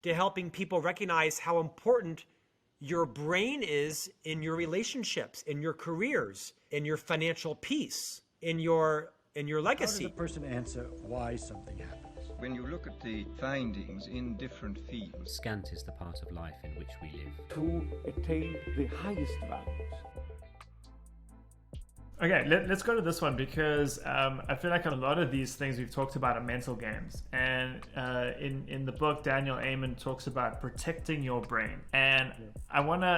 to helping people recognize how important your brain is in your relationships, in your careers, in your financial peace, in your legacy. How does a person answer why something happens? When you look at the findings in different fields, scant is the part of life in which we live. To attain the highest values. Okay, let's go to this one because I feel like a lot of these things we've talked about are mental games. And in the book, Daniel Amen talks about protecting your brain. And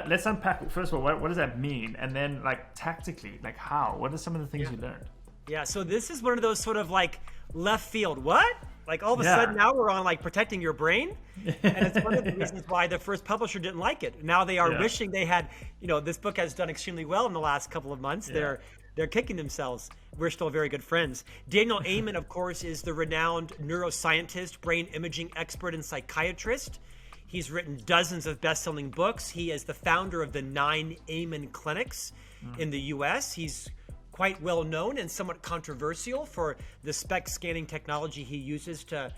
let's unpack, first of all, what does that mean? And then like tactically, like how? What are some of the things you learned? Yeah, so this is one of those sort of like left field, what? Like all of a sudden now we're on like protecting your brain. And it's one of the reasons why the first publisher didn't like it. Now they are wishing they had, this book has done extremely well in the last couple of months. Yeah. They're kicking themselves. We're still very good friends. Daniel Amen, of course, is the renowned neuroscientist, brain imaging expert, and psychiatrist. He's written dozens of best-selling books. He is the founder of the 9 Amen clinics in the U.S. He's quite well known and somewhat controversial for the SPECT scanning technology he uses to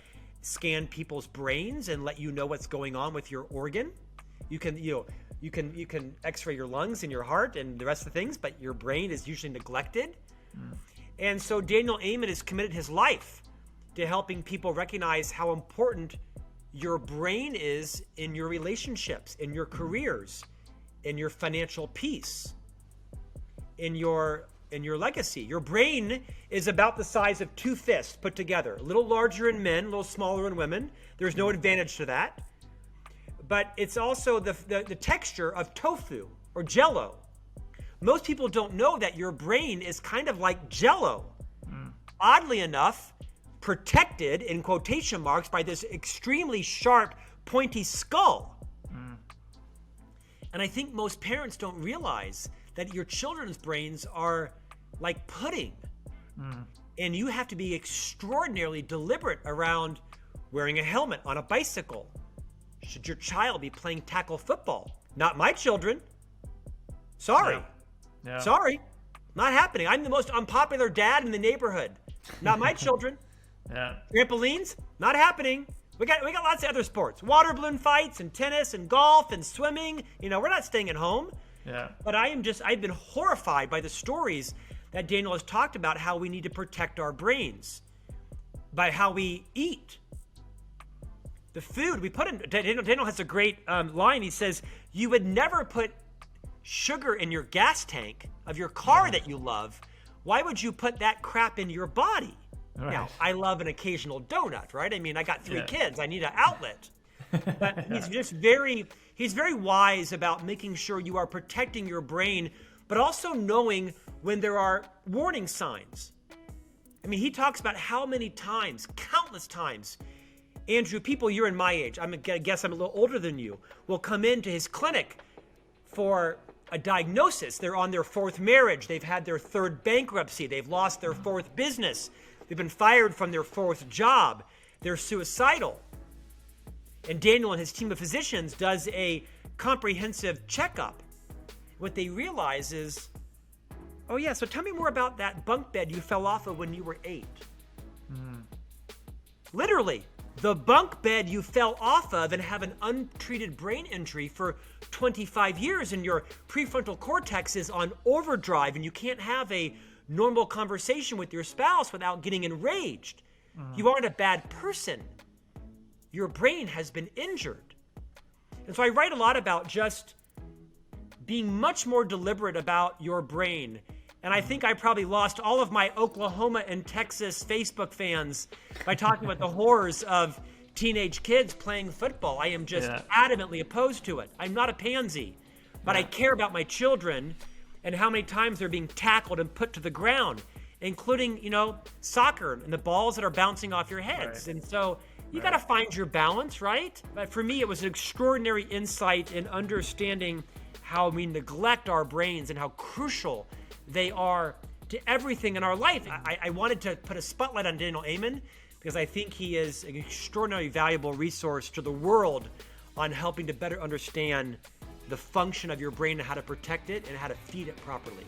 scan people's brains and let you know what's going on with your organ. You can x-ray your lungs and your heart and the rest of the things, but your brain is usually neglected. And so Daniel Amen has committed his life to helping people recognize how important your brain is in your relationships, in your careers, in your financial peace, in your legacy. Your brain is about the size of 2 fists put together, a little larger in men, a little smaller in women. There's no advantage to that. But it's also the texture of tofu or jello. Most people don't know that your brain is kind of like jello. Oddly enough, protected in quotation marks by this extremely sharp, pointy skull. And I think most parents don't realize that your children's brains are like pudding. And you have to be extraordinarily deliberate around wearing a helmet on a bicycle. Should your child be playing tackle football? Not my children. Sorry. Yeah. Sorry. Not happening. I'm the most unpopular dad in the neighborhood. Not my children. Trampolines? Not happening. We got lots of other sports. Water balloon fights and tennis and golf and swimming. We're not staying at home. Yeah. But I've been horrified by the stories that Daniel has talked about how we need to protect our brains by how we eat. The food we put in, Daniel has a great line. He says, you would never put sugar in your gas tank of your car that you love. Why would you put that crap in your body? Right. Now, I love an occasional donut, right? I mean, I got 3 kids. I need an outlet. But he's very wise about making sure you are protecting your brain, but also knowing when there are warning signs. I mean, he talks about how many times, countless times, Andrew, people your and my age, I guess I'm a little older than you, will come into his clinic for a diagnosis. They're on their 4th marriage. They've had their 3rd bankruptcy. They've lost their 4th business. They've been fired from their 4th job. They're suicidal. And Daniel and his team of physicians does a comprehensive checkup. What they realize is, oh yeah, so tell me more about that bunk bed you fell off of when you were 8. Literally. The bunk bed you fell off of and have an untreated brain injury for 25 years and your prefrontal cortex is on overdrive and you can't have a normal conversation with your spouse without getting enraged. You aren't a bad person. Your brain has been injured. And so I write a lot about just being much more deliberate about your brain. And I think I probably lost all of my Oklahoma and Texas Facebook fans by talking about the horrors of teenage kids playing football. I am just adamantly opposed to it. I'm not a pansy, but I care about my children and how many times they're being tackled and put to the ground, including, soccer and the balls that are bouncing off your heads. Right. And so you got to find your balance, right? But for me, it was an extraordinary insight in understanding how we neglect our brains and how crucial they are to everything in our life. I wanted to put a spotlight on Daniel Amen because I think he is an extraordinarily valuable resource to the world on helping to better understand the function of your brain and how to protect it and how to feed it properly.